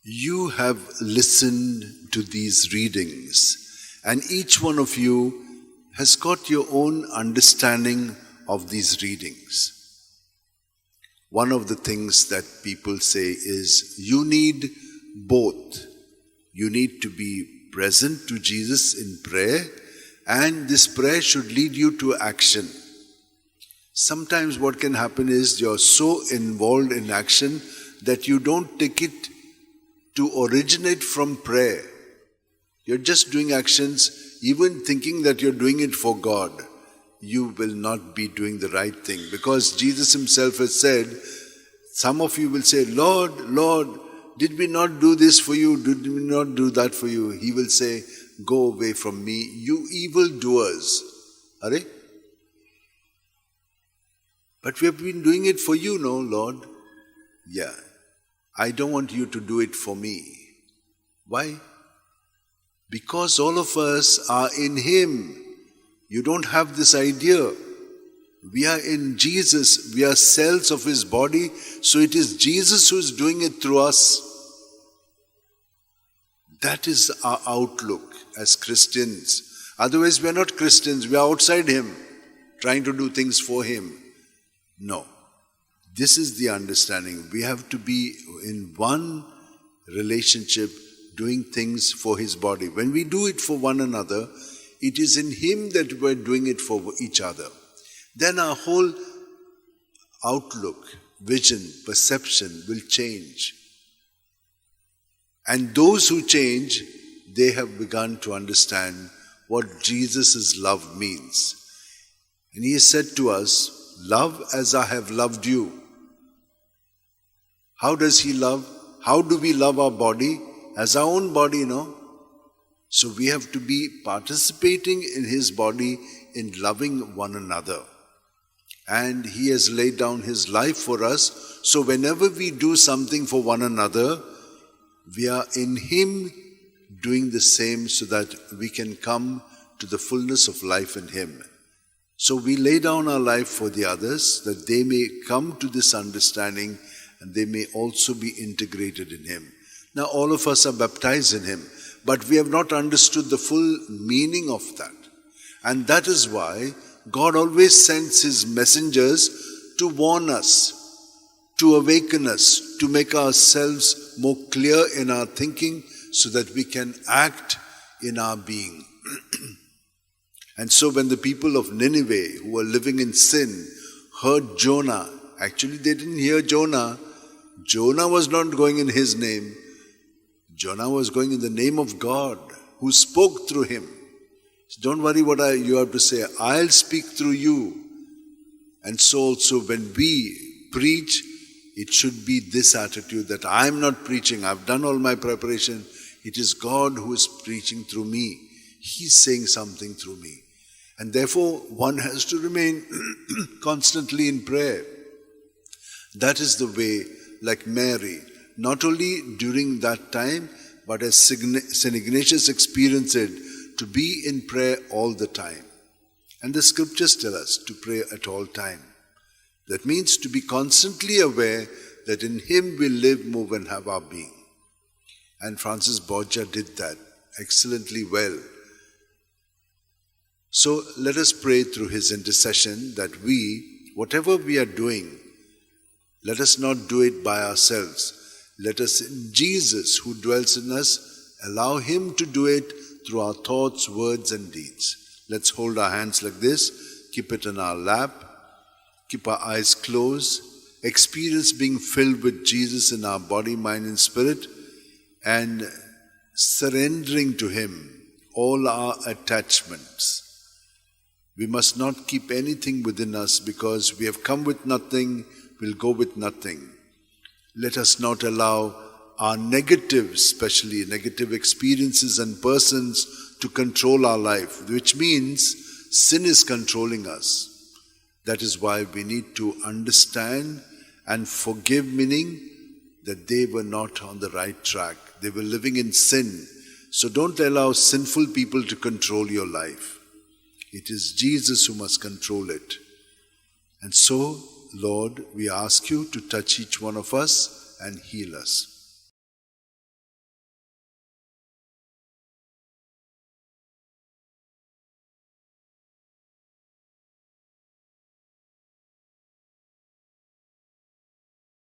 You have listened to these readings, and each one of you has got your own understanding of these readings. One of the things that people say is you need both. You need to be present to Jesus in prayer, and this prayer should lead you to action. Sometimes what can happen is you're so involved in action that you don't take it to originate from prayer. You're just doing actions, even thinking that you're doing it for God. You will not be doing the right thing, because Jesus himself has said, some of you will say, Lord, Lord, did we not do this for you? Did we not do that for you? He will say, go away from me, you evildoers. Are they? But we have been doing it for you, no, Lord? Yeah. I don't want you to do it for me. Why? Because all of us are in Him. You don't have this idea. We are in Jesus. We are cells of His body. So it is Jesus who is doing it through us. That is our outlook as Christians. Otherwise we are not Christians. We are outside Him, trying to do things for Him. No. This is the understanding. We have to be in one relationship, doing things for His body. When we do it for one another, it is in Him that we're doing it for each other. Then our whole outlook, vision, perception will change. And those who change, they have begun to understand what Jesus' love means. And He has said to us, love as I have loved you. How does He love? How do we love our body? As our own body, no? So we have to be participating in His body in loving one another. And He has laid down His life for us. So whenever we do something for one another, we are in Him doing the same so that we can come to the fullness of life in Him. So we lay down our life for the others, that they may come to this understanding and they may also be integrated in Him. Now all of us are baptized in Him, but we have not understood the full meaning of that. And that is why God always sends His messengers to warn us, to awaken us, to make ourselves more clear in our thinking so that we can act in our being. And so when the people of Nineveh, who were living in sin, heard Jonah, actually they didn't hear Jonah. Jonah was not going in his name. Jonah was going in the name of God, who spoke through him. So don't worry what you have to say. I'll speak through you. And so also when we preach, it should be this attitude that I'm not preaching. I've done all my preparation. It is God who is preaching through me. He's saying something through me. And therefore, one has to remain constantly in prayer. That is the way, like Mary, not only during that time, but as St. Ignatius experienced it, to be in prayer all the time. And the scriptures tell us to pray at all time. That means to be constantly aware that in Him we live, move, and have our being. And Francis Borgia did that excellently well. So let us pray through his intercession that we, whatever we are doing, let us not do it by ourselves. Let us, in Jesus who dwells in us, allow Him to do it through our thoughts, words, and deeds. Let's hold our hands like this, keep it in our lap, keep our eyes closed, experience being filled with Jesus in our body, mind, and spirit, and surrendering to Him all our attachments. We must not keep anything within us, because we have come with nothing, we'll go with nothing. Let us not allow our negatives, especially negative experiences and persons, to control our life, which means sin is controlling us. That is why we need to understand and forgive, meaning that they were not on the right track. They were living in sin. So don't allow sinful people to control your life. It is Jesus who must control it. And so, Lord, we ask you to touch each one of us and heal us.